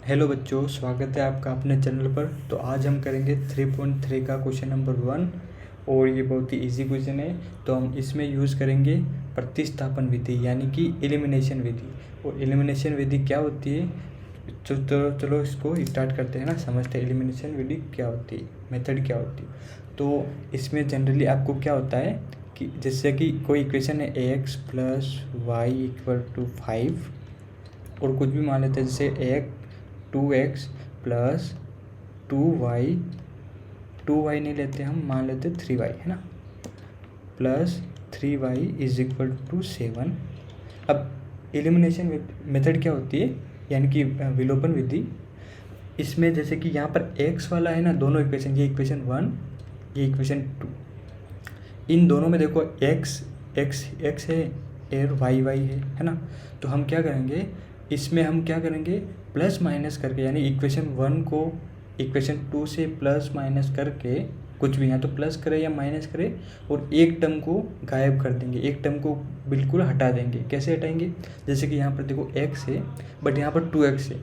Hello बच्चों, स्वागत है आपका अपने चैनल पर। तो आज हम करेंगे 3.3 का क्वेश्चन नंबर 1 और ये बहुत ही इजी क्वेश्चन है। तो हम इसमें यूज़ करेंगे प्रतिस्थापन विधि यानी कि एलिमिनेशन विधि। और एलिमिनेशन विधि क्या होती है, चलो इसको स्टार्ट करते हैं ना, समझते हैं एलिमिनेशन विधि क्या होती है, मेथड क्या होती है। तो इसमें जनरली आपको क्या होता है कि जैसे कि कोई इक्वेशन है ax + y = 5 और कुछ भी मान लेते हैं, जैसे 2x + 2y, 2y नहीं लेते हम, मान लेते 3y है ना, +3y = 7। अब एलिमिनेशन मेथड क्या होती है, यानी कि विलोपन विधि। इसमें जैसे कि यहाँ पर x वाला है ना, दोनों इक्वेशन, ये इक्वेशन 1, ये इक्वेशन 2, इन दोनों में देखो x है और y है ना। तो हम क्या करेंगे, इसमें हम क्या करेंगे, प्लस माइनस करके, यानी इक्वेशन 1 को इक्वेशन 2 से प्लस माइनस करके, कुछ भी, यहाँ तो प्लस करे या माइनस करे, और एक टर्म को गायब कर देंगे, एक टर्म को बिल्कुल हटा देंगे। कैसे हटाएंगे, जैसे कि यहाँ पर देखो x है बट यहाँ पर 2x है,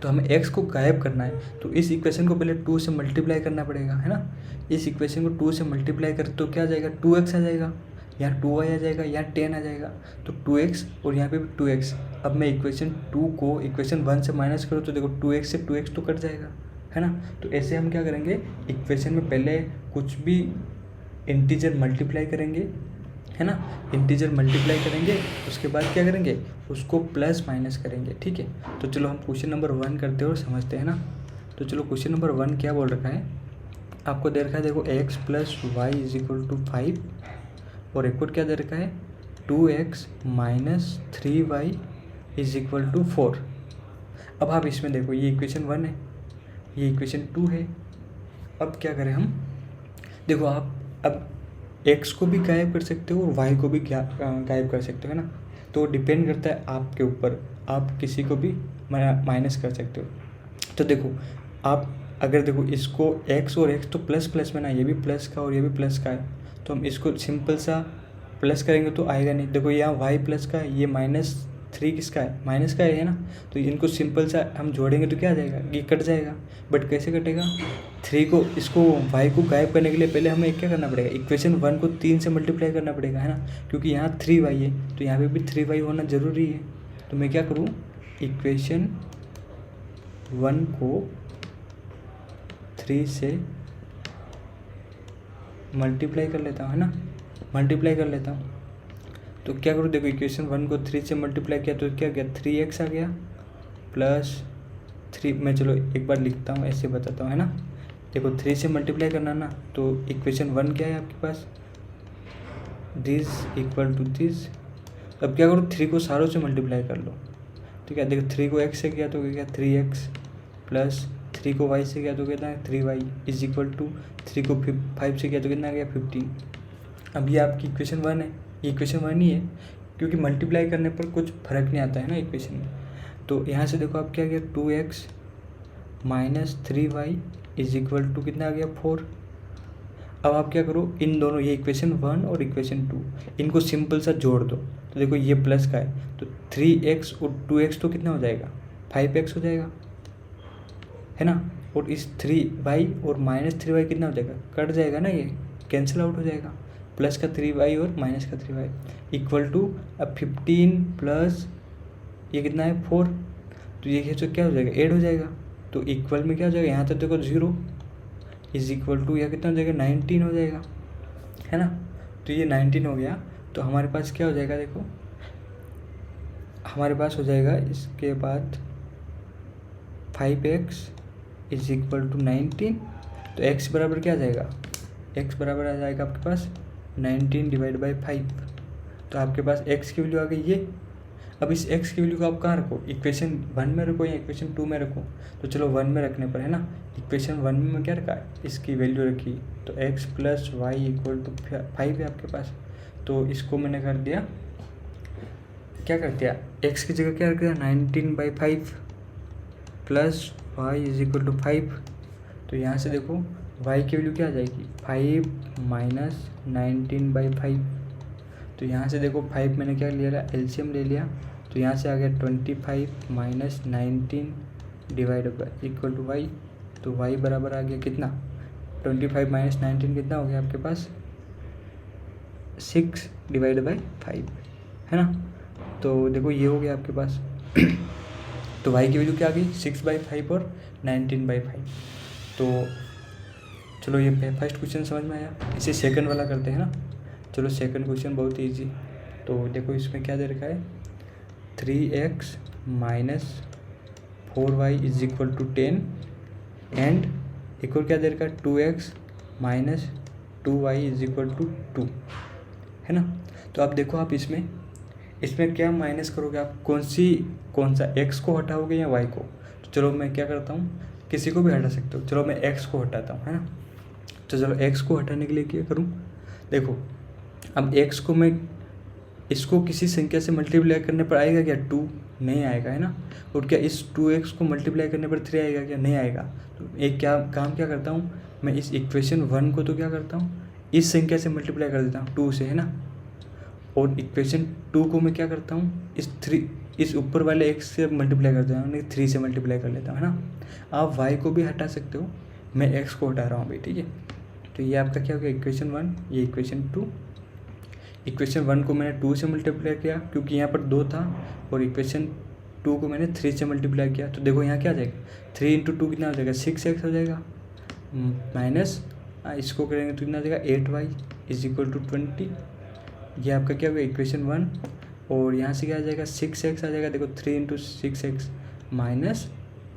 तो हमें x को गायब करना है, तो इस इक्वेशन को पहले 2 से मल्टीप्लाई करना पड़ेगा, है ना। इस इक्वेशन को 2 से मल्टीप्लाई करें तो क्या आ जाएगा, 2x आ जाएगा, यहाँ 2y आ जाएगा, यहाँ 10 आ जाएगा, तो 2x और यहाँ पे भी 2x। अब मैं इक्वेशन 2 को इक्वेशन 1 से माइनस करूँ तो देखो 2x से 2x तो कट जाएगा, है ना। तो ऐसे हम क्या करेंगे, इक्वेशन में पहले कुछ भी इंटीजर मल्टीप्लाई करेंगे, है ना, इंटीजर मल्टीप्लाई करेंगे, उसके बाद क्या करेंगे, उसको प्लस माइनस करेंगे, ठीक है। तो चलो हम क्वेश्चन नंबर 1 करते हैं और समझते हैं ना। तो चलो क्वेश्चन नंबर 1 क्या बोल रखा है, आपको दे रखा है, देखो x + y = 5 और एक और क्या दे रखा है, 2x - 3y = 4। अब आप इसमें देखो, ये इक्वेशन 1 है, ये इक्वेशन 2 है। अब क्या करें हम, देखो आप अब x को भी गायब कर सकते हो और y को भी गायब कर सकते हो, है ना। तो डिपेंड करता है आपके ऊपर, आप किसी को भी माइनस कर सकते हो। तो देखो आप अगर देखो इसको x और x तो प्लस प्लस में ना, ये भी प्लस का और ये भी प्लस का है, तो हम इसको सिंपल सा प्लस करेंगे तो आएगा नहीं। देखो यहाँ y प्लस का है, ये -3 किसका है, माइनस का है ना। तो इनको सिंपल सा हम जोड़ेंगे तो क्या आ जाएगा, ये कट जाएगा। बट कैसे कटेगा, 3 को, इसको y को गायब करने के लिए पहले हमें क्या करना पड़ेगा, इक्वेशन 1 को 3 से मल्टीप्लाई करना पड़ेगा, है ना, क्योंकि यहाँ 3y है तो यहाँ पे भी 3y होना ज़रूरी है। तो मैं क्या करूँ, इक्वेशन 1 को 3 से मल्टीप्लाई कर लेता हूँ, है ना, मल्टीप्लाई कर लेता हूँ। तो क्या करूँ, देखो इक्वेशन 1 को 3 से मल्टीप्लाई किया तो क्या गया, 3x आ गया +3। मैं चलो एक बार लिखता हूँ, ऐसे बताता हूँ, है ना। देखो 3 से मल्टीप्लाई करना ना, तो इक्वेशन 1 क्या है आपके पास, दिस = दिस। अब क्या करो, 3 को सारों से मल्टीप्लाई कर लो, ठीक है। देखो 3 को x से किया तो क्या, 3x + 3 को y से किया तो कितना है, 3y = 3 को 5 से किया तो कितना आ गया, 15। अब ये आपकी इक्वेशन 1 है, ये इक्वेशन 1 ही है, क्योंकि मल्टीप्लाई करने पर कुछ फर्क नहीं आता है ना इक्वेशन में। तो यहाँ से देखो आप क्या गया, 2x - 3y = कितना आ गया, 4। अब आप क्या करो, इन दोनों, ये इक्वेशन 1 और इक्वेशन 2, इनको सिंपल सा जोड़ दो। तो देखो ये प्लस का है तो 3x और 2x तो कितना हो जाएगा, 5x हो जाएगा, है ना। और इस 3y और -3y कितना हो जाएगा, कट जाएगा ना, ये कैंसिल आउट हो जाएगा। प्लस का 3y और माइनस का 3y = अब 15 प्लस ये कितना है, 4। तो ये तो क्या हो जाएगा, ऐड हो जाएगा। तो इक्वल में क्या हो जाएगा, यहाँ तक देखो 0 = या कितना हो जाएगा, 19 हो जाएगा, है ना। तो ये 19 हो गया। तो हमारे पास क्या हो जाएगा, देखो हमारे पास हो जाएगा इसके बाद 5x = 19। तो x बराबर क्या आ जाएगा, x बराबर आ जाएगा आपके पास 19/5। तो आपके पास x की वैल्यू आ गई ये। अब इस x की वैल्यू को आप कहाँ रखो, इक्वेशन 1 में रखो या इक्वेशन 2 में रखो। तो चलो 1 में रखने पर, है ना, इक्वेशन 1 में क्या रखा है, इसकी वैल्यू रखी, तो x + y = 5 है आपके पास। तो इसको मैंने कर दिया, क्या कर दिया, x की जगह क्या रख दिया, 19/5 + y = 5। तो यहाँ से देखो y की वैल्यू क्या आ जाएगी, 5 - 19/5। तो यहाँ से देखो 5 मैंने क्या लिया, एलसीएम ले लिया, तो यहाँ से आ गया 25 - 19 divide by equal to y, तो वाई बराबर आ गया कितना 25 माइनस 19 कितना हो गया आपके पास 6 डिवाइड बाई 5 है ना। तो देखो ये हो गया आपके पास तो वाई की वैल्यू क्या आ गई 6/5 और 19/5। तो चलो ये फर्स्ट क्वेश्चन समझ में आया। इसे सेकंड वाला करते हैं ना। चलो सेकंड क्वेश्चन बहुत ईजी। तो देखो इसमें क्या दे रखा है 3x minus 4y is equal to 10 and एक और क्या दे रखा है 2x minus 2y is equal to 2 है ना। तो आप देखो आप इसमें क्या माइनस करोगे आप कौन सा x को हटाओगे या y को। तो चलो मैं क्या करता हूँ किसी को भी हटा सकते हो। चलो मैं x को हटाता हूँ है ना। तो चलो x को हटाने के लिए क्या करूँ देखो अब x को मैं इसको किसी संख्या से मल्टीप्लाई करने पर आएगा क्या 2 नहीं आएगा है ना। और क्या इस 2x को मल्टीप्लाई करने पर 3 आएगा क्या नहीं आएगा। तो एक काम क्या करता हूँ मैं इस इक्वेशन 1 को तो क्या करता हूँ इस संख्या से मल्टीप्लाई कर देता हूँ 2 से है ना। और इक्वेशन 2 को मैं क्या करता हूँ इस ऊपर वाले x से मल्टीप्लाई कर देता हूँ 3 से मल्टीप्लाई कर लेता हूँ है ना। आप y को भी हटा सकते हो, मैं x को हटा रहा हूँ भाई ठीक है। तो ये आपका क्या हो गया इक्वेशन 1 ये इक्वेशन 2। इक्वेशन 1 को मैंने 2 से मल्टीप्लाई किया क्योंकि यहाँ पर 2 था और इक्वेशन 2 को मैंने 3 से मल्टीप्लाई किया। तो देखो यहाँ क्या आ जाएगा 3 × 2 कितना हो जाएगा 6x हो जाएगा माइनस इसको करेंगे तो कितना आ जाएगा 8y इज इक्वल टू 20। ये आपका क्या हो गया इक्वेशन 1 और यहाँ से क्या आ जाएगा 6x आ जाएगा। देखो 3 × 6x माइनस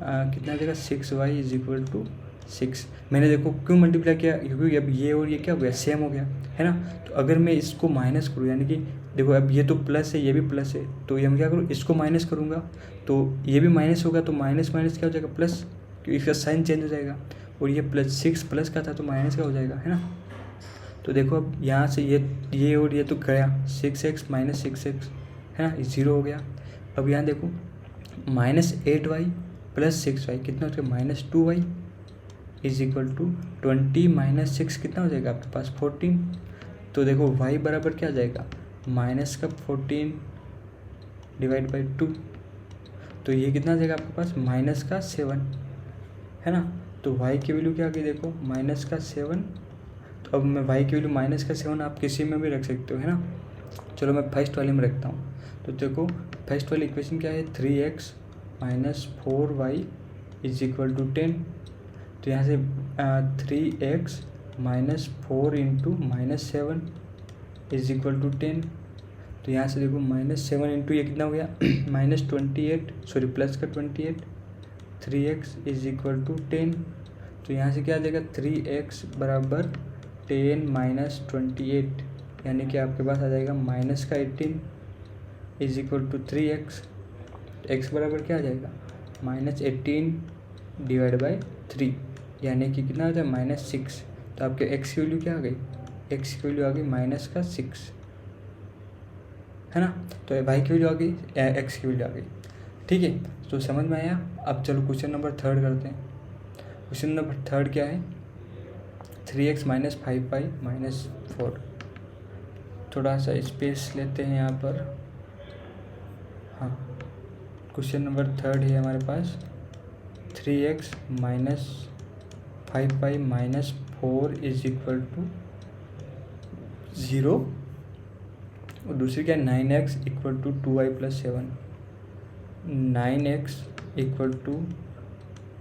कितना आ जाएगा 6y इज इक्वल टू 6। मैंने देखो क्यों मल्टीप्लाई किया क्योंकि अब ये और ये क्या हो गया सेम हो गया है ना। तो अगर मैं इसको माइनस करूँ यानी कि देखो अब ये तो प्लस है ये भी प्लस है तो ये मैं क्या करूँ इसको माइनस करूँगा तो ये भी माइनस होगा तो माइनस माइनस क्या हो जाएगा प्लस क्योंकि इसका साइन चेंज हो जाएगा। और ये प्लस 6 प्लस का था तो माइनस का हो जाएगा है ना। तो देखो अब यहाँ से ये और ये तो गया 6x माइनस 6x है ना 0 हो गया। अब यहाँ देखो माइनस 8y प्लस 6y कितना हो जाएगा minus 2y is equal to 20 minus 6 कितना हो जाएगा आपके पास 14। तो देखो y बराबर क्या आ जाएगा माइनस का 14 डिवाइड बाई 2। तो ये कितना आ जाएगा आपके पास माइनस का 7 है ना। तो y की वैल्यू क्या आ गई देखो माइनस का 7। तो अब मैं y की वैल्यू माइनस का 7 आप किसी में भी रख सकते हो है ना। चलो मैं फर्स्ट वाले में रखता हूँ। तो देखो फर्स्ट वाली इक्वेशन क्या है 3x minus 4y is equal to 10। तो यहाँ से 3x minus 4 into minus 7 is equal to 10। तो यहाँ से देखो माइनस 7 इंटू ये कितना हो गया माइनस 28 सॉरी प्लस का 28 3x इज इक्वल टू 10। तो यहाँ से क्या आ जाएगा 3x बराबर 10 माइनस 28 यानी कि आपके पास आ जाएगा माइनस का 18 is equal to 3x। x बराबर क्या आ जाएगा माइनस 18 डिवाइड बाई 3 यानी कि कितना आ जाएगा माइनस 6। तो आपके x की वैल्यू क्या आ गई x की वैल्यू आ गई माइनस का 6 है ना। तो y की वैल्यू आ गई x की वैल्यू आ गई ठीक है। तो समझ में आया। अब चलो क्वेश्चन नंबर 3 करते हैं। क्वेश्चन नंबर 3 क्या है 3x माइनस 5y माइनस 4। थोड़ा सा स्पेस लेते हैं यहाँ पर। हाँ क्वेश्चन नंबर 3 है हमारे पास 3x minus 5y minus 4 is equal to 0 और दूसरी क्या 9x equal to 2y plus 7 9x equal to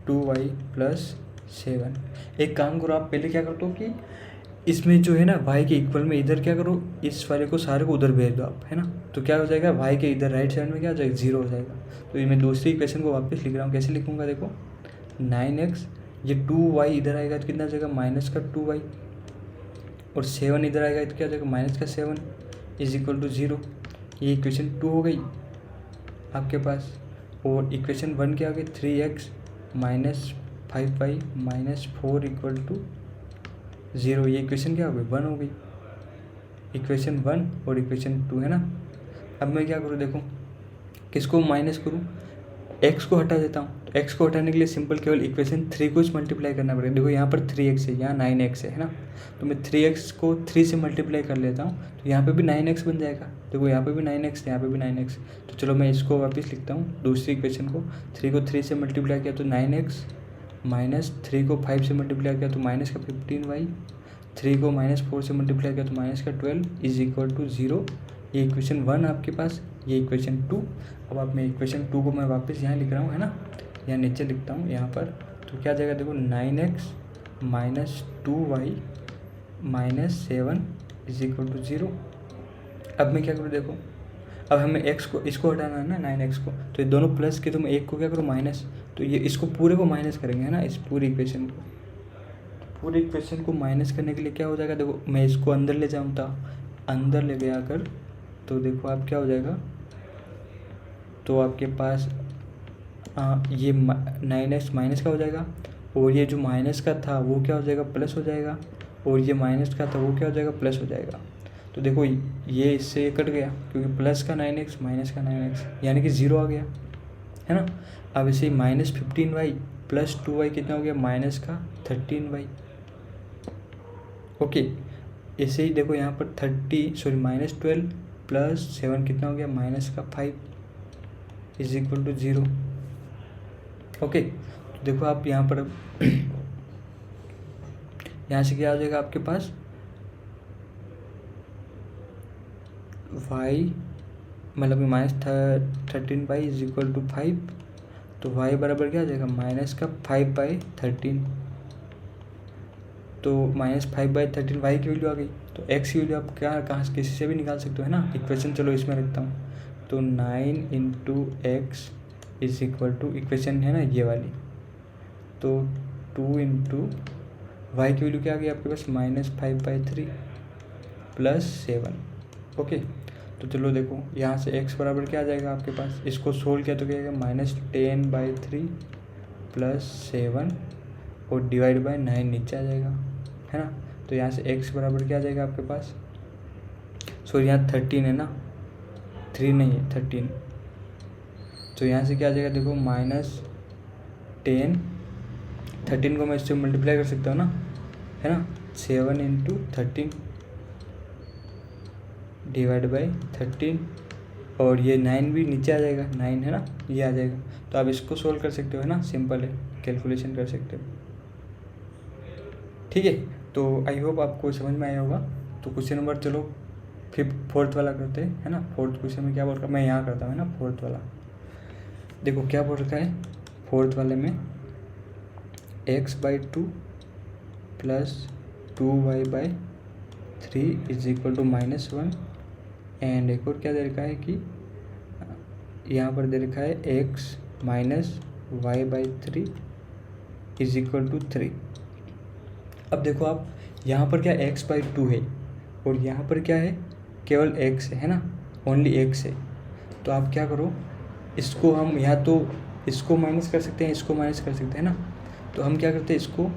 2y plus 7। एक काम करो आप पहले क्या करते हो कि इसमें जो है ना y के इक्वल में इधर क्या करो इस वाले को सारे को उधर भेज दो आप है ना। तो क्या हो जाएगा y के इधर राइट साइड में क्या हो जाएगा 0 हो जाएगा। तो ये मैं दूसरी इक्वेशन को वापस लिख रहा हूँ। कैसे लिखूँगा देखो 9x ये 2y इधर आएगा तो कितना हो जाएगा माइनस का 2y और 7 इधर आएगा तो क्या हो जाएगा माइनस का 7 इज इक्वल टू 0। ये इक्वेशन 2 हो गई आपके पास। और इक्वेशन 1 क्या हो गई 3x minus 5y minus 4 equal to 0। ये इक्वेशन क्या हो गई 1 हो गई इक्वेशन 1 और इक्वेशन 2 है ना। अब मैं क्या करूँ देखो किसको माइनस करूँ x को हटा देता हूँ। तो x को हटाने के लिए सिंपल केवल इक्वेशन 3 को मल्टीप्लाई करना पड़ेगा। देखो यहाँ पर 3x है, यहाँ 9x है ना, तो मैं 3x को 3 से मल्टीप्लाई कर लेता हूँ, तो यहाँ पे भी 9x बन जाएगा। देखो यहाँ पे भी 9x, यहाँ पे भी 9x। तो चलो मैं इसको वापस लिखता हूँ, दूसरी इक्वेशन को। 3 को 3 से मल्टीप्लाई किया तो 9x, माइनस 3 को 5 से मल्टीप्लाई किया तो माइनस का 15y, 3 को -4 से मल्टीप्लाई किया तो माइनस का 12 इज इक्वल टू 0। ये इक्वेशन 1 आपके पास, ये इक्वेशन 2। अब आप मैं इक्वेशन 2 को मैं वापस यहाँ लिख रहा हूँ, है ना, यहाँ नीचे लिखता हूँ यहाँ पर। तो क्या जाएगा, देखो 9x minus 2y minus 7 is equal to 0। अब मैं क्या करूँ, देखो अब हमें x को, इसको हटाना है ना 9x को, तो ये दोनों प्लस के, तो मैं एक को क्या करूँ माइनस, तो ये इसको पूरे को माइनस करेंगे, है ना, इस पूरी इक्वेशन को। पूरी इक्वेशन को माइनस करने के लिए क्या हो जाएगा, देखो मैं इसको अंदर ले जाऊँ, था अंदर ले गया अगर, तो देखो आप क्या हो जाएगा, तो आपके पास ये 9x माइनस का हो जाएगा, और ये जो माइनस का था वो क्या हो जाएगा, प्लस हो जाएगा, और ये माइनस का था वो क्या हो जाएगा, प्लस हो जाएगा। तो देखो ये इससे कट गया, क्योंकि प्लस का 9x माइनस का 9x यानी कि 0 आ गया, है ना। अब इसे -15y प्लस 2y कितना हो गया, माइनस का 13y। ओके, ऐसे ही देखो यहाँ पर -12 प्लस 7 कितना हो गया, माइनस का 5 इज इक्वल टू 0। ओके, तो देखो आप यहाँ पर यहाँ से क्या आ जाएगा आपके पास, y मतलब -13y इज इक्वल टू 5, तो y बराबर क्या आ जाएगा, माइनस का 5/13। तो -5/13 y की वैल्यू आ गई। तो x की वैल्यू आप क्या कहाँ किसी से भी निकाल सकते हो, है ना। इक्वेशन चलो इसमें रखता हूँ, तो 9 into x is equal to, equation है ना ये वाली, तो 2 इंटू वाई की वैल्यू क्या आ गई आपके पास, -5/3 प्लस 7। ओके, तो चलो देखो यहाँ से x बराबर क्या आ जाएगा आपके पास, इसको सोल्व किया तो क्या आएगा, -10/3 प्लस 7 और डिवाइड बाय 9 नीचे आ जाएगा, है ना। तो यहाँ से x बराबर क्या आ जाएगा आपके पास, सॉरी यहाँ 13 है ना, 3 नहीं है 13। तो यहाँ से क्या आ जाएगा, देखो -10, 13 को मैं इससे मल्टीप्लाई कर सकता हूँ ना, है ना, 7 इंटू 13 डिवाइड बाई 13, और ये 9 भी नीचे आ जाएगा, 9 है ना, ये आ जाएगा। तो आप इसको सोल्व कर सकते हो, है ना, सिंपल है, कैलकुलेशन कर सकते हो, ठीक है। तो आई होप आपको समझ में आया होगा। तो क्वेश्चन नंबर चलो फोर्थ वाला करते हैं, है ना। फोर्थ क्वेश्चन में क्या बोल रखा है, मैं यहाँ करता हूँ, है ना, फोर्थ वाला। देखो क्या बोल रखा है फोर्थ वाले में, x/2 plus 2y/3 is equal to -1। And एक और क्या दे रखा है कि यहाँ पर दे रखा है x minus y/3 is equal to 3। अब देखो आप यहाँ पर क्या x/2 है, और यहाँ पर क्या है, केवल x है ना, ओनली x है। तो आप क्या करो, इसको हम यहाँ तो इसको माइनस कर सकते हैं, इसको माइनस कर सकते हैं ना। तो हम क्या करते हैं, इसको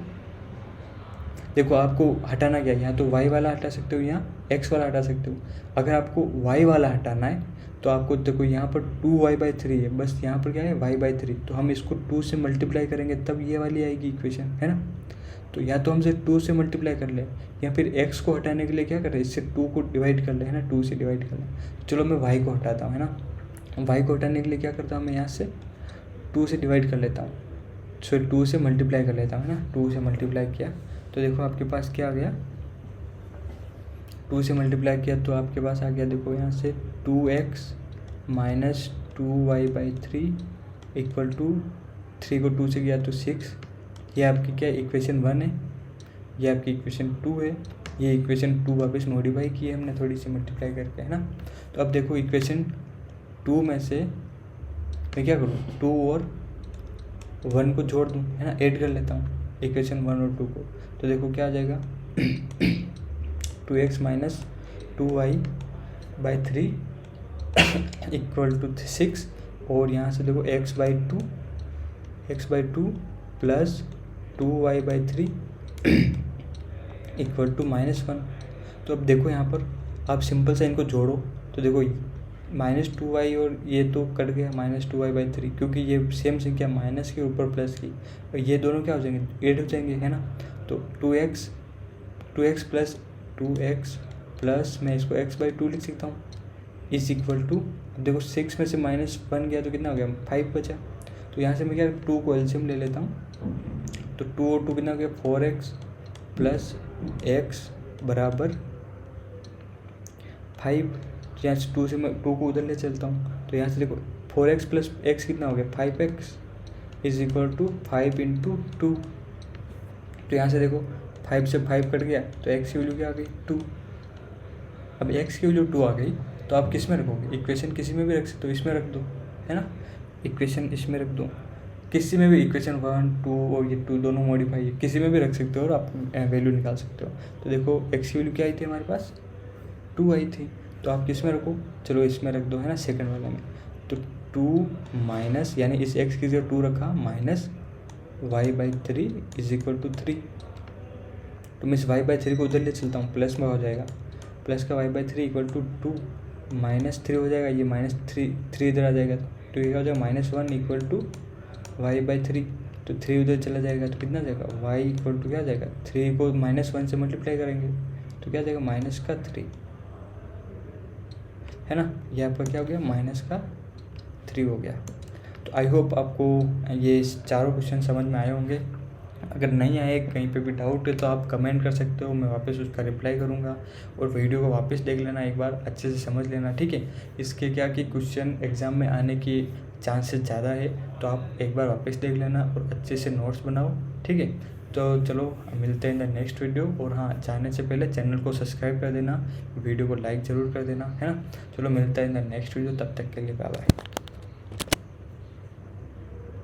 देखो आपको हटाना क्या है, यहाँ तो y वाला हटा सकते हो, यहाँ x वाला हटा सकते हो। अगर आपको y वाला हटाना है तो आपको देखो यहाँ पर 2y/3 है, बस यहाँ पर क्या है y/3, तो हम इसको 2 से मल्टीप्लाई करेंगे तब ये वाली आएगी इक्वेशन, है ना। तो या तो हमसे 2 से मल्टीप्लाई कर ले, या फिर x को हटाने के लिए क्या करें, इससे 2 को डिवाइड कर ले, है ना, 2 से डिवाइड कर ले। चलो मैं y को हटाता हूँ, है ना। y को हटाने के लिए क्या करता हूँ, मैं यहाँ से 2 से डिवाइड कर लेता हूँ, सॉरी 2 से मल्टीप्लाई कर लेता हूँ, है ना। 2 से मल्टीप्लाई किया तो देखो आपके पास क्या आ गया, 2 से मल्टीप्लाई किया तो आपके पास आ गया, देखो यहाँ से 2x minus 2y/3 equal to 3 को 2 से गया तो 6। ये आपकी क्या इक्वेशन 1 है, ये आपकी इक्वेशन 2 है। ये इक्वेशन 2 वापस मॉडिफाई की है हमने थोड़ी सी मल्टीप्लाई करके, है ना। तो अब देखो इक्वेशन 2 में से मैं क्या करूँ, 2 और 1 को जोड़ दूँ, है ना, ऐड कर लेता हूँ इक्वेशन 1 और 2 को। तो देखो क्या आ जाएगा 2x minus 2y/3 equal to 6, और यहाँ से देखो x/2 plus 2y/3 equal to -1। तो अब देखो यहाँ पर आप सिंपल से इनको जोड़ो, तो देखो -2y और ये तो कट गया -2y/3, क्योंकि ये सेम संख्या माइनस के ऊपर प्लस की, और ये दोनों क्या हो जाएंगे, ऐड हो जाएंगे, है ना। तो 2x प्लस मैं इसको x/2 लिख सकता हूँ इज इक्वल टू, देखो 6 में से -1 गया तो कितना हो गया, 5 बचा। तो यहाँ से मैं क्या 2 को एलसीएम ले लेता हूँ, तो 2 और 2 कितना हो गया, 4x प्लस x बराबर 5। यहाँ से 2 से मैं 2 को उधर ले चलता हूँ, तो यहाँ से देखो 4x प्लस x कितना हो गया, 5x इज इक्वल टू 5 × 2। तो यहाँ से देखो 5 से 5 कट गया, तो x की वैल्यू क्या आ गई, 2। अब x की वैल्यू 2 आ गई, तो आप किस में रखोगे, इक्वेशन किसी में भी रख सकते हो, इसमें रख दो, है ना, इक्वेशन इसमें रख दो, किसी में भी, इक्वेशन 1, 2 और ये 2 दोनों मॉडिफाई है, किसी में भी रख सकते हो और आप वैल्यू निकाल सकते हो। तो देखो x की वैल्यू क्या आई थी हमारे पास, 2 आई थी, तो आप किस में रखो, चलो इसमें रख दो, है ना, सेकंड वाले में। तो 2 माइनस, यानी इस x की जगह 2 रखा, minus y/3 is equal to 3। तो मैं इस y/3 को उधर ले चलता हूँ, प्लस में हो जाएगा, प्लस का y/3 इक्वल टू 2 -3 हो जाएगा, ये -3 इधर आ जाएगा, तो ये क्या हो जाएगा, -1 इक्वल टू y/3। तो 3 उधर चला जाएगा, तो कितना जाएगा, y इक्वल टू क्या जाएगा, 3 को -1 से मल्टीप्लाई करेंगे तो क्या जाएगा, -3, है ना। ये आपका क्या हो गया, -3 हो गया। तो आई होप आपको ये चारों क्वेश्चन समझ में आए होंगे। अगर नहीं आए, कहीं पे भी डाउट है तो आप कमेंट कर सकते हो, मैं वापस उसका रिप्लाई करूँगा, और वीडियो को वापस देख लेना एक बार, अच्छे से समझ लेना, ठीक है। इसके क्या कि क्वेश्चन एग्ज़ाम में आने की चांसेस ज़्यादा है, तो आप एक बार वापस देख लेना और अच्छे से नोट्स बनाओ, ठीक है। तो चलो मिलते हैं इन द नेक्स्ट वीडियो, और हाँ, जाने से पहले चैनल को सब्सक्राइब कर देना, वीडियो को लाइक ज़रूर कर देना, है ना। चलो मिलता है इन द नेक्स्ट वीडियो, तब तक के लिए बाय बाय।